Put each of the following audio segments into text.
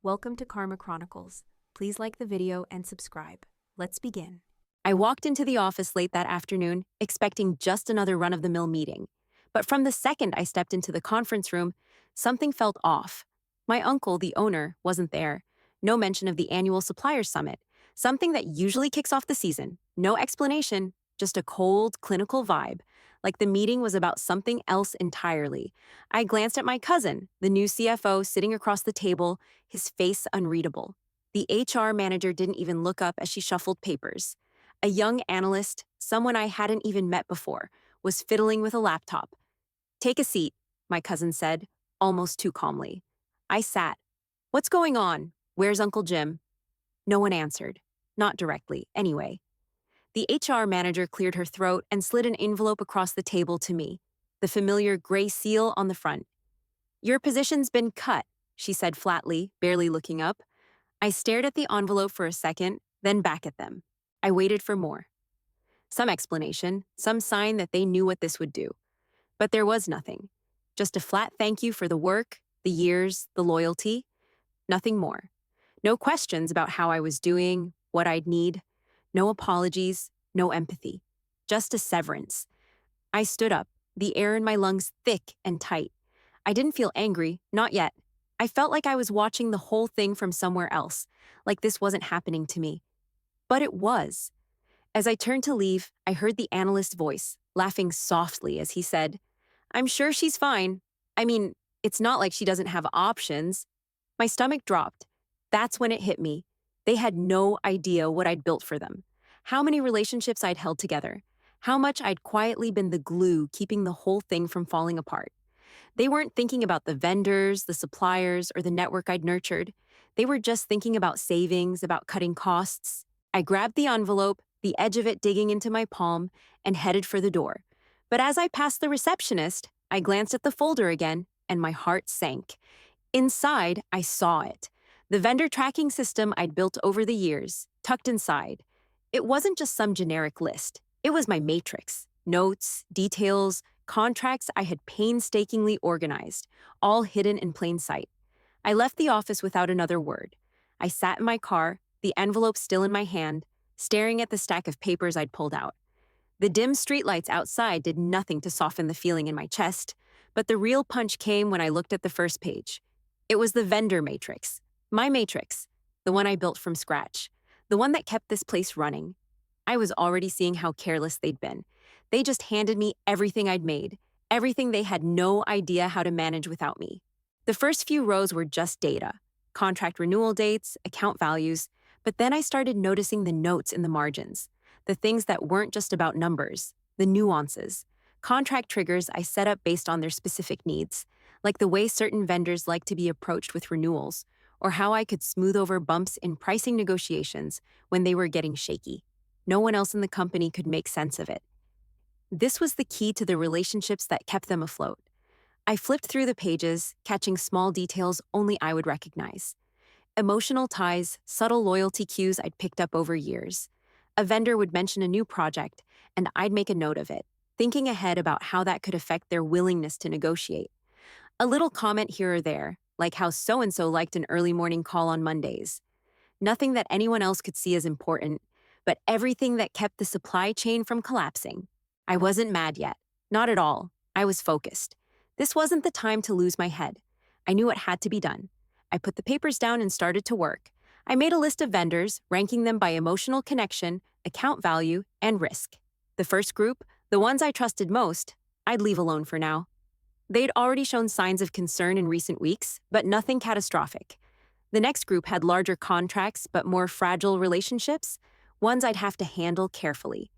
Welcome to Karma Chronicles. Please like the video and subscribe. Let's begin. I walked into the office late that afternoon, expecting just another run-of-the-mill meeting. But from the second I stepped into the conference room, something felt off. My uncle, the owner, wasn't there. No mention of the annual suppliers summit, something that usually kicks off the season. No explanation, just a cold, clinical vibe, like the meeting was about something else entirely. I glanced at my cousin, the new CFO, sitting across the table, his face unreadable. The HR manager didn't even look up as she shuffled papers. A young analyst, someone I hadn't even met before, was fiddling with a laptop. "Take a seat," my cousin said, almost too calmly. I sat. "What's going on? Where's Uncle Jim?" No one answered. Not directly, anyway. The HR manager cleared her throat and slid an envelope across the table to me, the familiar gray seal on the front. "Your position's been cut," she said flatly, barely looking up. I stared at the envelope for a second, then back at them. I waited for more. Some explanation, some sign that they knew what this would do. But there was nothing. Just a flat thank you for the work, the years, the loyalty. Nothing more. No questions about how I was doing, what I'd need. No apologies, no empathy. Just a severance. I stood up, the air in my lungs thick and tight. I didn't feel angry, not yet. I felt like I was watching the whole thing from somewhere else, like this wasn't happening to me. But it was. As I turned to leave, I heard the analyst's voice, laughing softly as he said, "I'm sure she's fine. I mean, it's not like she doesn't have options." My stomach dropped. That's when it hit me. They had no idea what I'd built for them, how many relationships I'd held together, how much I'd quietly been the glue keeping the whole thing from falling apart. They weren't thinking about the vendors, the suppliers, or the network I'd nurtured. They were just thinking about savings, about cutting costs. I grabbed the envelope, the edge of it digging into my palm, and headed for the door. But as I passed the receptionist, I glanced at the folder again, and my heart sank. Inside, I saw it. The vendor tracking system I'd built over the years, tucked inside. It wasn't just some generic list. It was my matrix. Notes, details, contracts I had painstakingly organized, all hidden in plain sight. I left the office without another word. I sat in my car, the envelope still in my hand, staring at the stack of papers I'd pulled out. The dim streetlights outside did nothing to soften the feeling in my chest, but the real punch came when I looked at the first page. It was the vendor matrix. My matrix. The one I built from scratch. The one that kept this place running. I was already seeing how careless they'd been. They just handed me everything I'd made, everything they had no idea how to manage without me. The first few rows were just data, contract renewal dates, account values, but then I started noticing the notes in the margins, the things that weren't just about numbers, the nuances, contract triggers I set up based on their specific needs, like the way certain vendors like to be approached with renewals, or how I could smooth over bumps in pricing negotiations when they were getting shaky. No one else in the company could make sense of it. This was the key to the relationships that kept them afloat. I flipped through the pages, catching small details only I would recognize. Emotional ties, subtle loyalty cues I'd picked up over years. A vendor would mention a new project, and I'd make a note of it, thinking ahead about how that could affect their willingness to negotiate. A little comment here or there, like how so-and-so liked an early morning call on Mondays. Nothing that anyone else could see as important, but everything that kept the supply chain from collapsing. I wasn't mad yet. Not at all. I was focused. This wasn't the time to lose my head. I knew what had to be done. I put the papers down and started to work. I made a list of vendors, ranking them by emotional connection, account value, and risk. The first group, the ones I trusted most, I'd leave alone for now. They'd already shown signs of concern in recent weeks, but nothing catastrophic. The next group had larger contracts but more fragile relationships, ones I'd have to handle carefully.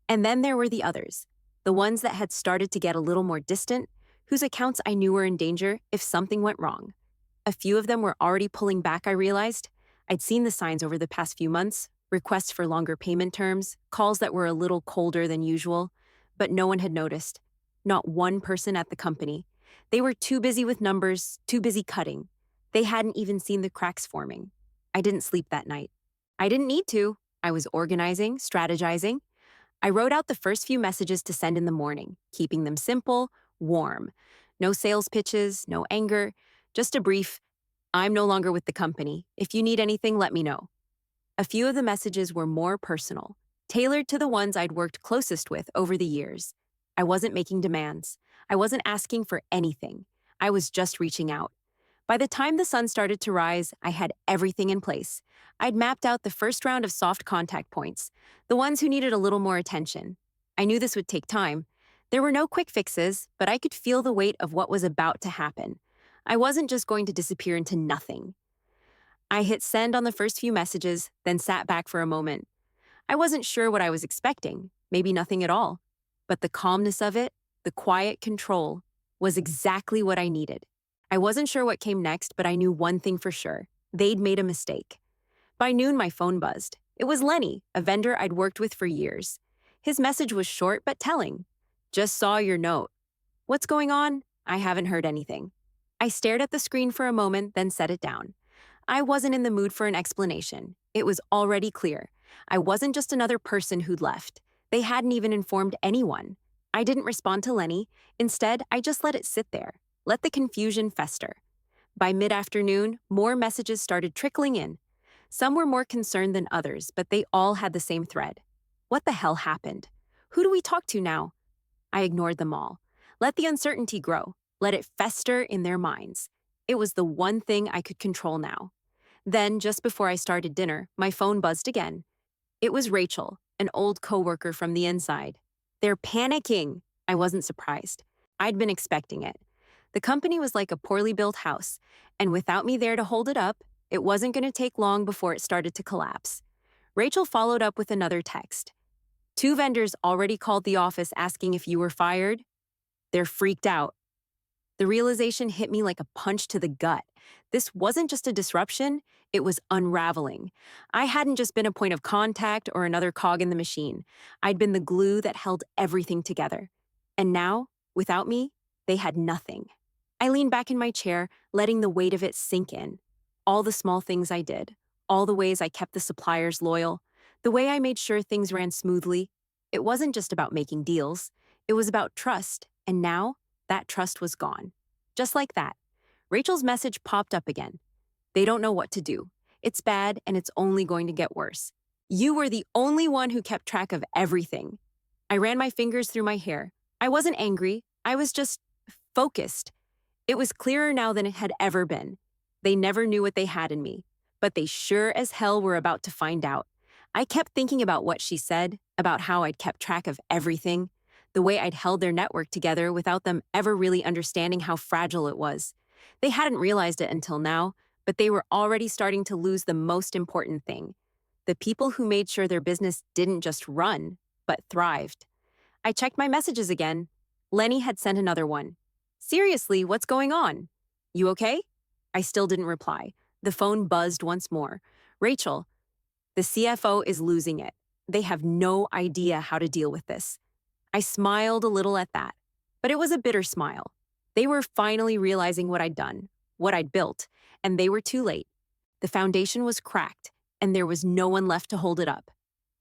And then there were the others, the ones that had started to get a little more distant, whose accounts I knew were in danger if something went wrong. A few of them were already pulling back, I realized. I'd seen the signs over the past few months, requests for longer payment terms, calls that were a little colder than usual, but no one had noticed. Not one person at the company. They were too busy with numbers, too busy cutting. They hadn't even seen the cracks forming. I didn't sleep that night. I didn't need to. I was organizing, strategizing. I wrote out the first few messages to send in the morning, keeping them simple, warm. No sales pitches, no anger, just a brief, I'm no longer with the company. If you need anything, let me know. A few of the messages were more personal, tailored to the ones I'd worked closest with over the years. I wasn't making demands. I wasn't asking for anything. I was just reaching out. By the time the sun started to rise, I had everything in place. I'd mapped out the first round of soft contact points, the ones who needed a little more attention. I knew this would take time. There were no quick fixes, but I could feel the weight of what was about to happen. I wasn't just going to disappear into nothing. I hit send on the first few messages, then sat back for a moment. I wasn't sure what I was expecting, maybe nothing at all. But the calmness of it, the quiet control, was exactly what I needed. I wasn't sure what came next, but I knew one thing for sure. They'd made a mistake. By noon, my phone buzzed. It was Lenny, a vendor I'd worked with for years. His message was short but telling. Just saw your note. What's going on? I haven't heard anything. I stared at the screen for a moment, then set it down. I wasn't in the mood for an explanation. It was already clear. I wasn't just another person who'd left. They hadn't even informed anyone. I didn't respond to Lenny. Instead, I just let it sit there, let the confusion fester. By mid-afternoon, more messages started trickling in. Some were more concerned than others, but they all had the same thread. What the hell happened? Who do we talk to now? I ignored them all. Let the uncertainty grow. Let it fester in their minds. It was the one thing I could control now. Then, just before I started dinner, my phone buzzed again. It was Rachel, an old coworker from the inside. They're panicking. I wasn't surprised. I'd been expecting it. The company was like a poorly built house, and without me there to hold it up, it wasn't going to take long before it started to collapse. Rachel followed up with another text. 2 vendors already called the office asking if you were fired. They're freaked out. The realization hit me like a punch to the gut. This wasn't just a disruption, it was unraveling. I hadn't just been a point of contact or another cog in the machine. I'd been the glue that held everything together. And now, without me, they had nothing. I leaned back in my chair, letting the weight of it sink in. All the small things I did, all the ways I kept the suppliers loyal, the way I made sure things ran smoothly. It wasn't just about making deals. It was about trust, and now, that trust was gone. Just like that, Rachel's message popped up again. They don't know what to do. It's bad, and it's only going to get worse. You were the only one who kept track of everything. I ran my fingers through my hair. I wasn't angry. I was just focused. It was clearer now than it had ever been. They never knew what they had in me, but they sure as hell were about to find out. I kept thinking about what she said, about how I'd kept track of everything, the way I'd held their network together without them ever really understanding how fragile it was. They hadn't realized it until now, but they were already starting to lose the most important thing. The people who made sure their business didn't just run, but thrived. I checked my messages again. Lenny had sent another one. Seriously, what's going on? You okay? I still didn't reply. The phone buzzed once more. Rachel, the CFO is losing it. They have no idea how to deal with this. I smiled a little at that, but it was a bitter smile. They were finally realizing what I'd done, what I'd built, and they were too late. The foundation was cracked, and there was no one left to hold it up.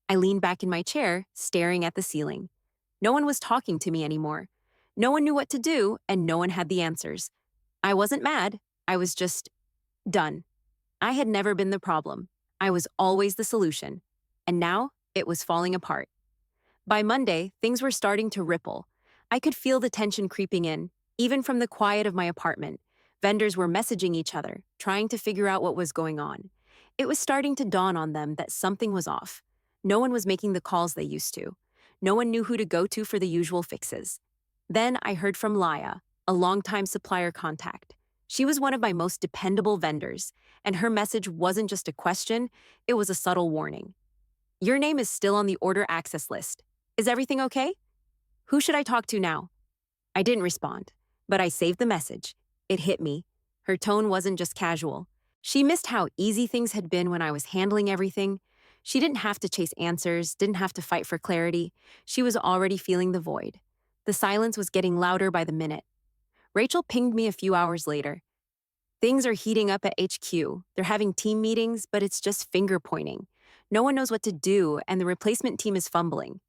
I leaned back in my chair, staring at the ceiling. No one was talking to me anymore. No one knew what to do, and no one had the answers. I wasn't mad. I was just done. I had never been the problem. I was always the solution. And now, it was falling apart. By Monday, things were starting to ripple. I could feel the tension creeping in, even from the quiet of my apartment. Vendors were messaging each other, trying to figure out what was going on. It was starting to dawn on them that something was off. No one was making the calls they used to. No one knew who to go to for the usual fixes. Then I heard from Laya, a longtime supplier contact. She was one of my most dependable vendors, and her message wasn't just a question, it was a subtle warning. Your name is still on the order access list. Is everything okay? Who should I talk to now? I didn't respond, but I saved the message. It hit me. Her tone wasn't just casual. She missed how easy things had been when I was handling everything. She didn't have to chase answers, didn't have to fight for clarity. She was already feeling the void. The silence was getting louder by the minute. Rachel pinged me a few hours later. Things are heating up at HQ. They're having team meetings, but it's just finger pointing. No one knows what to do, and the replacement team is fumbling.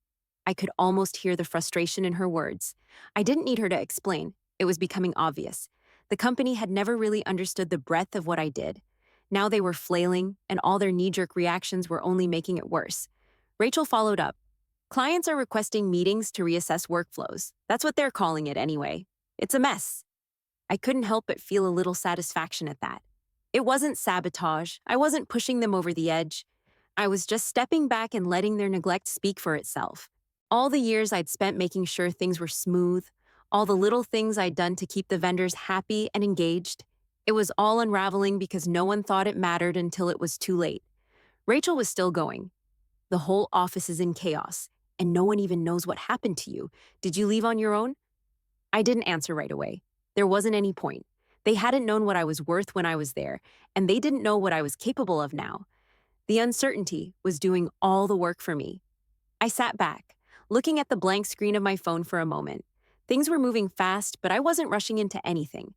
I could almost hear the frustration in her words. I didn't need her to explain. It was becoming obvious. The company had never really understood the breadth of what I did. Now they were flailing, and all their knee-jerk reactions were only making it worse. Rachel followed up. Clients are requesting meetings to reassess workflows. That's what they're calling it anyway. It's a mess. I couldn't help but feel a little satisfaction at that. It wasn't sabotage. I wasn't pushing them over the edge. I was just stepping back and letting their neglect speak for itself. All the years I'd spent making sure things were smooth, all the little things I'd done to keep the vendors happy and engaged, it was all unraveling because no one thought it mattered until it was too late. Rachel was still going. The whole office is in chaos, and no one even knows what happened to you. Did you leave on your own? I didn't answer right away. There wasn't any point. They hadn't known what I was worth when I was there, and they didn't know what I was capable of now. The uncertainty was doing all the work for me. I sat back, looking at the blank screen of my phone for a moment. Things were moving fast, but I wasn't rushing into anything.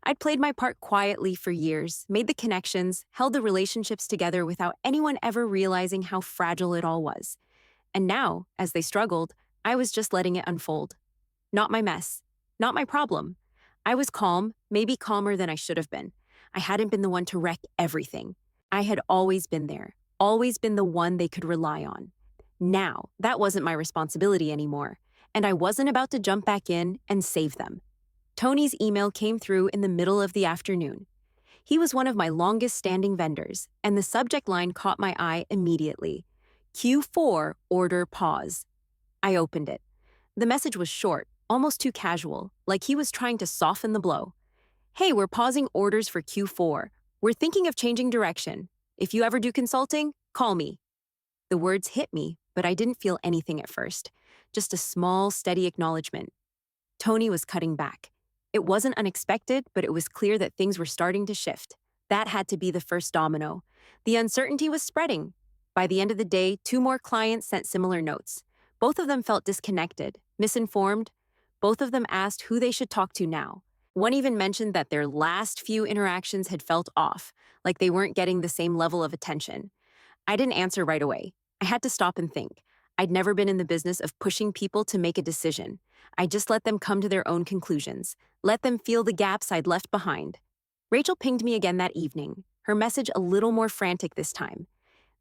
I'd played my part quietly for years, made the connections, held the relationships together without anyone ever realizing how fragile it all was. And now, as they struggled, I was just letting it unfold. Not my mess, not my problem. I was calm, maybe calmer than I should have been. I hadn't been the one to wreck everything. I had always been there, always been the one they could rely on. Now, that wasn't my responsibility anymore, and I wasn't about to jump back in and save them. Tony's email came through in the middle of the afternoon. He was one of my longest-standing vendors, and the subject line caught my eye immediately. Q4 order pause. I opened it. The message was short, almost too casual, like he was trying to soften the blow. Hey, we're pausing orders for Q4. We're thinking of changing direction. If you ever do consulting, call me. The words hit me, but I didn't feel anything at first. Just a small, steady acknowledgement. Tony was cutting back. It wasn't unexpected, but it was clear that things were starting to shift. That had to be the first domino. The uncertainty was spreading. By the end of the day, 2 more clients sent similar notes. Both of them felt disconnected, misinformed. Both of them asked who they should talk to now. One even mentioned that their last few interactions had felt off, like they weren't getting the same level of attention. I didn't answer right away. I had to stop and think. I'd never been in the business of pushing people to make a decision. I just let them come to their own conclusions, let them feel the gaps I'd left behind. Rachel pinged me again that evening, her message a little more frantic this time.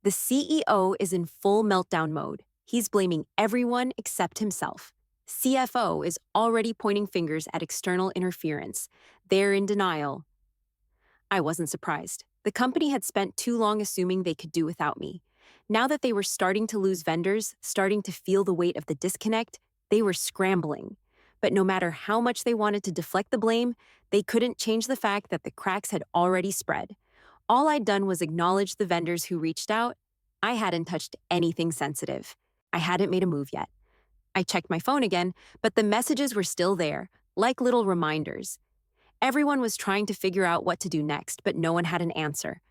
The CEO is in full meltdown mode. He's blaming everyone except himself. CFO is already pointing fingers at external interference. They're in denial. I wasn't surprised. The company had spent too long assuming they could do without me. Now that they were starting to lose vendors, starting to feel the weight of the disconnect, they were scrambling. But no matter how much they wanted to deflect the blame, they couldn't change the fact that the cracks had already spread. All I'd done was acknowledge the vendors who reached out. I hadn't touched anything sensitive. I hadn't made a move yet. I checked my phone again, but the messages were still there, like little reminders. Everyone was trying to figure out what to do next, but no one had an answer.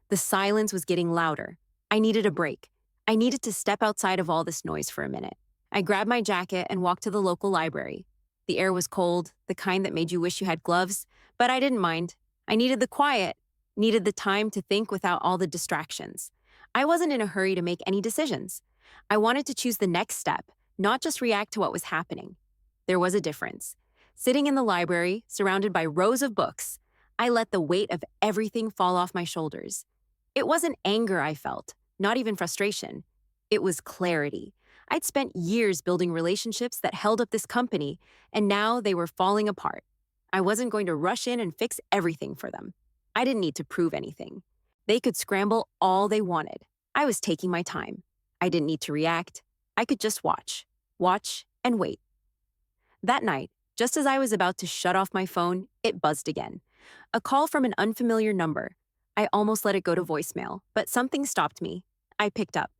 The silence was getting louder. I needed a break. I needed to step outside of all this noise for a minute. I grabbed my jacket and walked to the local library. The air was cold, the kind that made you wish you had gloves, but I didn't mind. I needed the quiet, needed the time to think without all the distractions. I wasn't in a hurry to make any decisions. I wanted to choose the next step, not just react to what was happening. There was a difference. Sitting in the library, surrounded by rows of books, I let the weight of everything fall off my shoulders. It wasn't anger I felt, not even frustration. It was clarity. I'd spent years building relationships that held up this company, and now they were falling apart. I wasn't going to rush in and fix everything for them. I didn't need to prove anything. They could scramble all they wanted. I was taking my time. I didn't need to react. I could just watch and wait. That night, just as I was about to shut off my phone, it buzzed again. A call from an unfamiliar number. I almost let it go to voicemail, but something stopped me. I picked up.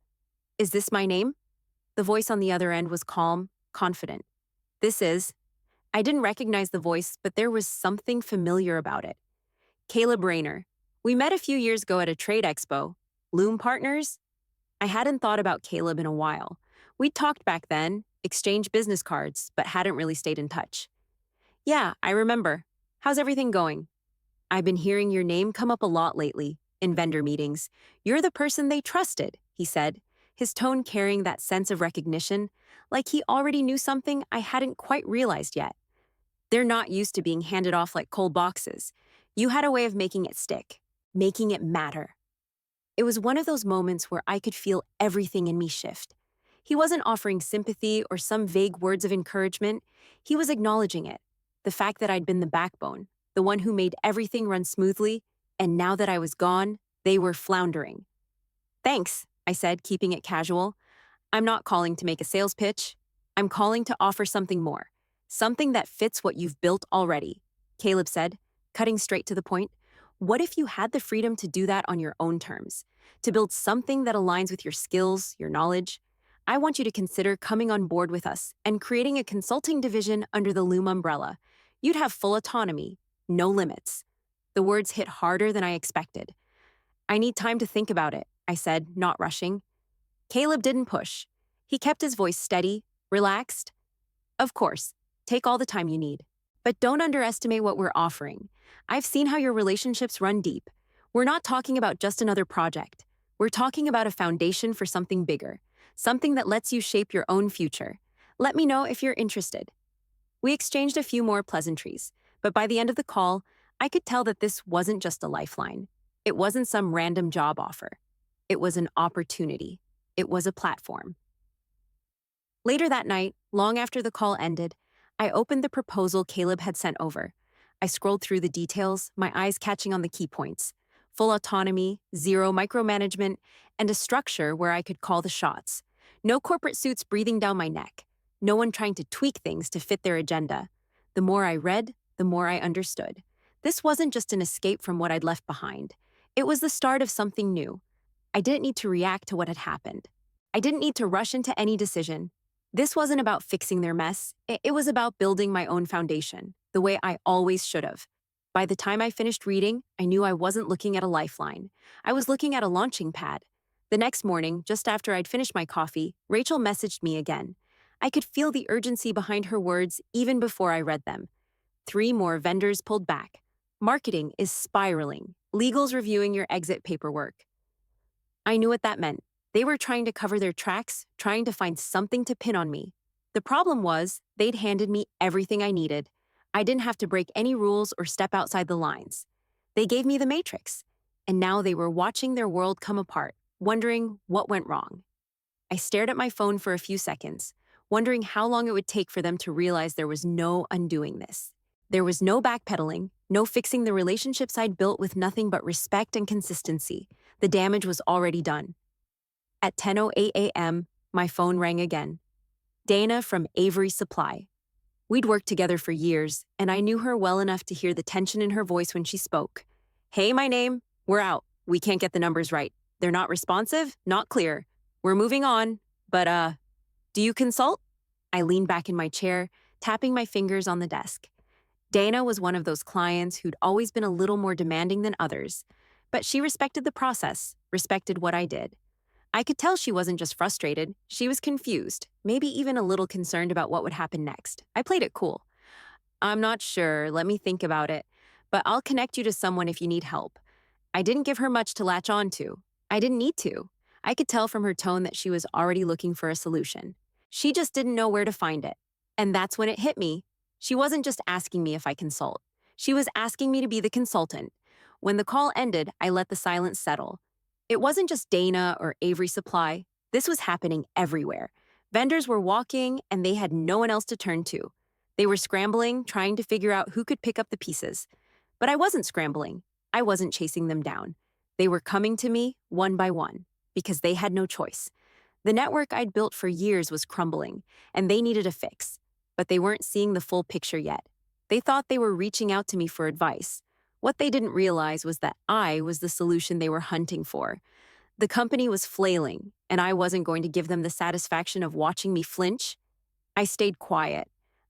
Is this my name? The voice on the other end was calm, confident. This is. I didn't recognize the voice, but there was something familiar about it. Caleb Rayner. We met a few years ago at a trade expo. Loom Partners? I hadn't thought about Caleb in a while. We'd talked back then, exchanged business cards, but hadn't really stayed in touch. Yeah, I remember. How's everything going? I've been hearing your name come up a lot lately, in vendor meetings. You're the person they trusted, he said, his tone carrying that sense of recognition, like he already knew something I hadn't quite realized yet. They're not used to being handed off like cold boxes. You had a way of making it stick, making it matter. It was one of those moments where I could feel everything in me shift. He wasn't offering sympathy or some vague words of encouragement. He was acknowledging it. The fact that I'd been the backbone, the one who made everything run smoothly, and now that I was gone, they were floundering. Thanks, I said, keeping it casual. I'm not calling to make a sales pitch. I'm calling to offer something more. Something that fits what you've built already. Caleb said, cutting straight to the point. What if you had the freedom to do that on your own terms? To build something that aligns with your skills, your knowledge? I want you to consider coming on board with us and creating a consulting division under the Loom umbrella. You'd have full autonomy, no limits. The words hit harder than I expected. I need time to think about it, I said, not rushing. Caleb didn't push. He kept his voice steady, relaxed. Of course, take all the time you need. But don't underestimate what we're offering. I've seen how your relationships run deep. We're not talking about just another project. We're talking about a foundation for something bigger, something that lets you shape your own future. Let me know if you're interested. We exchanged a few more pleasantries, but by the end of the call, I could tell that this wasn't just a lifeline. It wasn't some random job offer. It was an opportunity. It was a platform. Later that night, long after the call ended, I opened the proposal Caleb had sent over. I scrolled through the details, my eyes catching on the key points. Full autonomy, zero micromanagement, and a structure where I could call the shots. No corporate suits breathing down my neck. No one trying to tweak things to fit their agenda. The more I read, the more I understood. This wasn't just an escape from what I'd left behind. It was the start of something new. I didn't need to react to what had happened. I didn't need to rush into any decision. This wasn't about fixing their mess. It was about building my own foundation, the way I always should have. By the time I finished reading, I knew I wasn't looking at a lifeline. I was looking at a launching pad. The next morning, just after I'd finished my coffee, Rachel messaged me again. I could feel the urgency behind her words even before I read them. 3 more vendors pulled back. Marketing is spiraling. Legal's reviewing your exit paperwork. I knew what that meant. They were trying to cover their tracks, trying to find something to pin on me. The problem was, they'd handed me everything I needed. I didn't have to break any rules or step outside the lines. They gave me the matrix, and now they were watching their world come apart, wondering what went wrong. I stared at my phone for a few seconds, wondering how long it would take for them to realize there was no undoing this. There was no backpedaling, no fixing the relationships I'd built with nothing but respect and consistency. The damage was already done. At 10:08 a.m., my phone rang again. Dana from Avery Supply. We'd worked together for years, and I knew her well enough to hear the tension in her voice when she spoke. Hey, my name. We're out. We can't get the numbers right. They're not responsive, not clear. We're moving on, but, do you consult? I leaned back in my chair, tapping my fingers on the desk. Dana was one of those clients who'd always been a little more demanding than others, but she respected the process, respected what I did. I could tell she wasn't just frustrated, she was confused, maybe even a little concerned about what would happen next. I played it cool. I'm not sure, let me think about it, but I'll connect you to someone if you need help. I didn't give her much to latch on to. I didn't need to. I could tell from her tone that she was already looking for a solution. She just didn't know where to find it. And that's when it hit me. She wasn't just asking me if I consult. She was asking me to be the consultant. When the call ended, I let the silence settle. It wasn't just Dana or Avery Supply. This was happening everywhere. Vendors were walking, and they had no one else to turn to. They were scrambling, trying to figure out who could pick up the pieces. But I wasn't scrambling. I wasn't chasing them down. They were coming to me one by one, because they had no choice. The network I'd built for years was crumbling, and they needed a fix. But they weren't seeing the full picture yet. They thought they were reaching out to me for advice. What they didn't realize was that I was the solution they were hunting for. The company was flailing, and I wasn't going to give them the satisfaction of watching me flinch. I stayed quiet.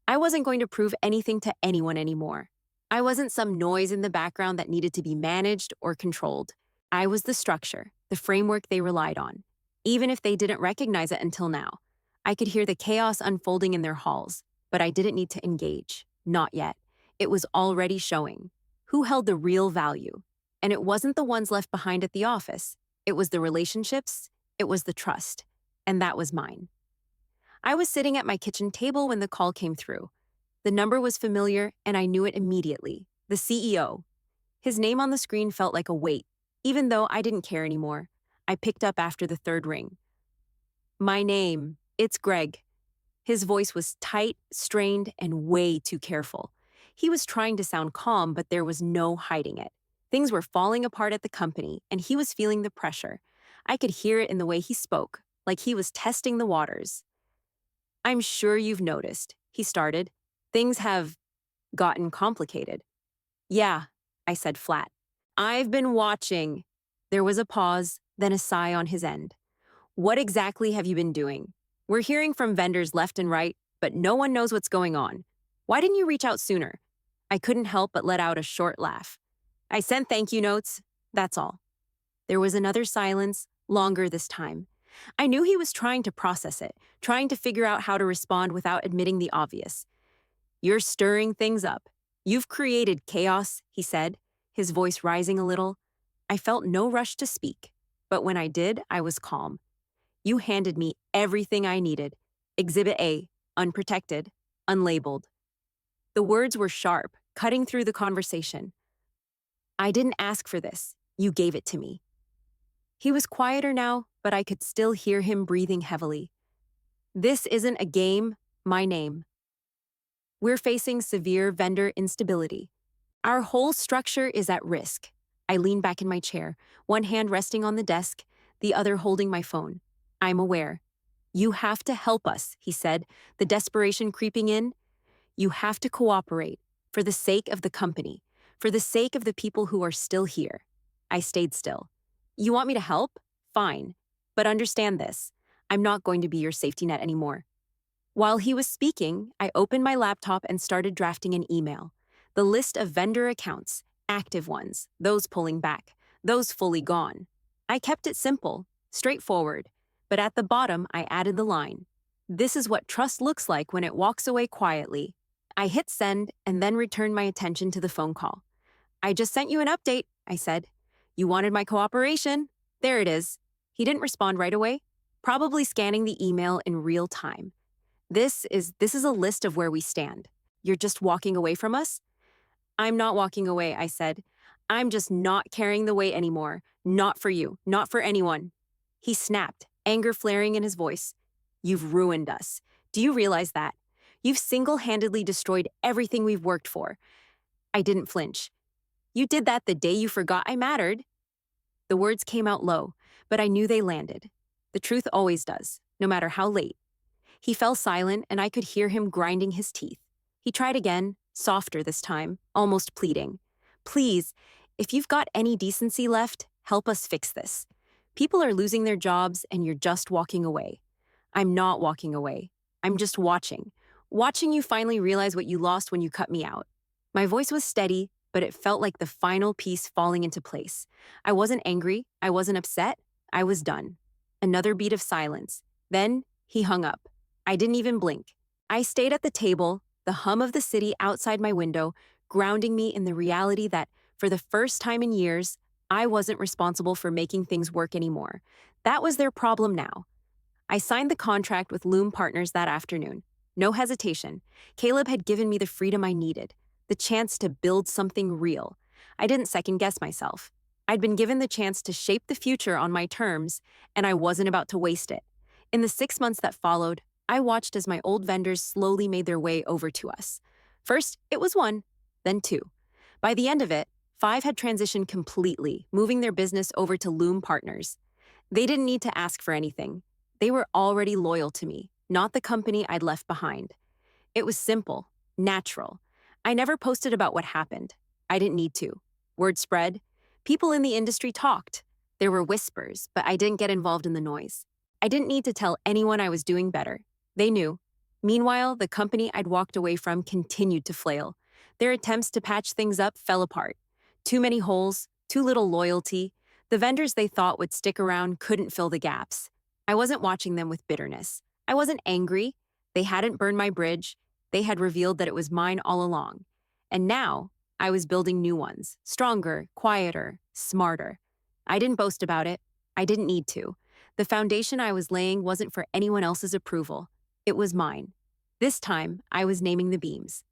I wasn't going to prove anything to anyone anymore. I wasn't some noise in the background that needed to be managed or controlled. I was the structure, the framework they relied on. Even if they didn't recognize it until now, I could hear the chaos unfolding in their halls, but I didn't need to engage. Not yet. It was already showing. Who held the real value? And it wasn't the ones left behind at the office. It was the relationships. It was the trust. And that was mine. I was sitting at my kitchen table when the call came through. The number was familiar, and I knew it immediately. The CEO. His name on the screen felt like a weight, even though I didn't care anymore. I picked up after the third ring. My name, it's Greg. His voice was tight, strained, and way too careful. He was trying to sound calm, but there was no hiding it. Things were falling apart at the company, and he was feeling the pressure. I could hear it in the way he spoke, like he was testing the waters. I'm sure you've noticed, he started. Things have gotten complicated. Yeah, I said flat. I've been watching. There was a pause, then a sigh on his end. What exactly have you been doing? We're hearing from vendors left and right, but no one knows what's going on. Why didn't you reach out sooner? I couldn't help but let out a short laugh. I sent thank you notes, that's all. There was another silence, longer this time. I knew he was trying to process it, trying to figure out how to respond without admitting the obvious. You're stirring things up. You've created chaos, he said, his voice rising a little. I felt no rush to speak, but when I did, I was calm. You handed me everything I needed. Exhibit A, unprotected, unlabeled. The words were sharp, cutting through the conversation. I didn't ask for this. You gave it to me. He was quieter now, but I could still hear him breathing heavily. This isn't a game, my name. We're facing severe vendor instability. Our whole structure is at risk. I leaned back in my chair, one hand resting on the desk, the other holding my phone. I'm aware. You have to help us, he said, the desperation creeping in. You have to cooperate, for the sake of the company, for the sake of the people who are still here. I stayed still. You want me to help? Fine. But understand this. I'm not going to be your safety net anymore. While he was speaking, I opened my laptop and started drafting an email. The list of vendor accounts, active ones, those pulling back, those fully gone. I kept it simple, straightforward, but at the bottom I added the line. This is what trust looks like when it walks away quietly. I hit send and then returned my attention to the phone call. I just sent you an update, I said. You wanted my cooperation. There it is. He didn't respond right away, probably scanning the email in real time. This is a list of where we stand. You're just walking away from us? I'm not walking away, I said. I'm just not carrying the weight anymore. Not for you, not for anyone. He snapped, anger flaring in his voice. You've ruined us. Do you realize that? You've single-handedly destroyed everything we've worked for. I didn't flinch. You did that the day you forgot I mattered. The words came out low, but I knew they landed. The truth always does, no matter how late. He fell silent, and I could hear him grinding his teeth. He tried again, softer this time, almost pleading. Please, if you've got any decency left, help us fix this. People are losing their jobs, and you're just walking away. I'm not walking away. I'm just watching. Watching you finally realize what you lost when you cut me out. My voice was steady, but it felt like the final piece falling into place. I wasn't angry. I wasn't upset. I was done. Another beat of silence. Then he hung up. I didn't even blink. I stayed at the table, the hum of the city outside my window, grounding me in the reality that, for the first time in years, I wasn't responsible for making things work anymore. That was their problem now. I signed the contract with Loom Partners that afternoon. No hesitation. Caleb had given me the freedom I needed, the chance to build something real. I didn't second-guess myself. I'd been given the chance to shape the future on my terms, and I wasn't about to waste it. In the 6 months that followed, I watched as my old vendors slowly made their way over to us. First, it was 1, then 2. By the end of it, 5 had transitioned completely, moving their business over to Loom Partners. They didn't need to ask for anything. They were already loyal to me, not the company I'd left behind. It was simple, natural. I never posted about what happened. I didn't need to. Word spread. People in the industry talked. There were whispers, but I didn't get involved in the noise. I didn't need to tell anyone I was doing better. They knew. Meanwhile, the company I'd walked away from continued to flail. Their attempts to patch things up fell apart. Too many holes, too little loyalty. The vendors they thought would stick around couldn't fill the gaps. I wasn't watching them with bitterness. I wasn't angry. They hadn't burned my bridge. They had revealed that it was mine all along. And now, I was building new ones, stronger, quieter, smarter. I didn't boast about it. I didn't need to. The foundation I was laying wasn't for anyone else's approval. It was mine. This time, I was naming the beams.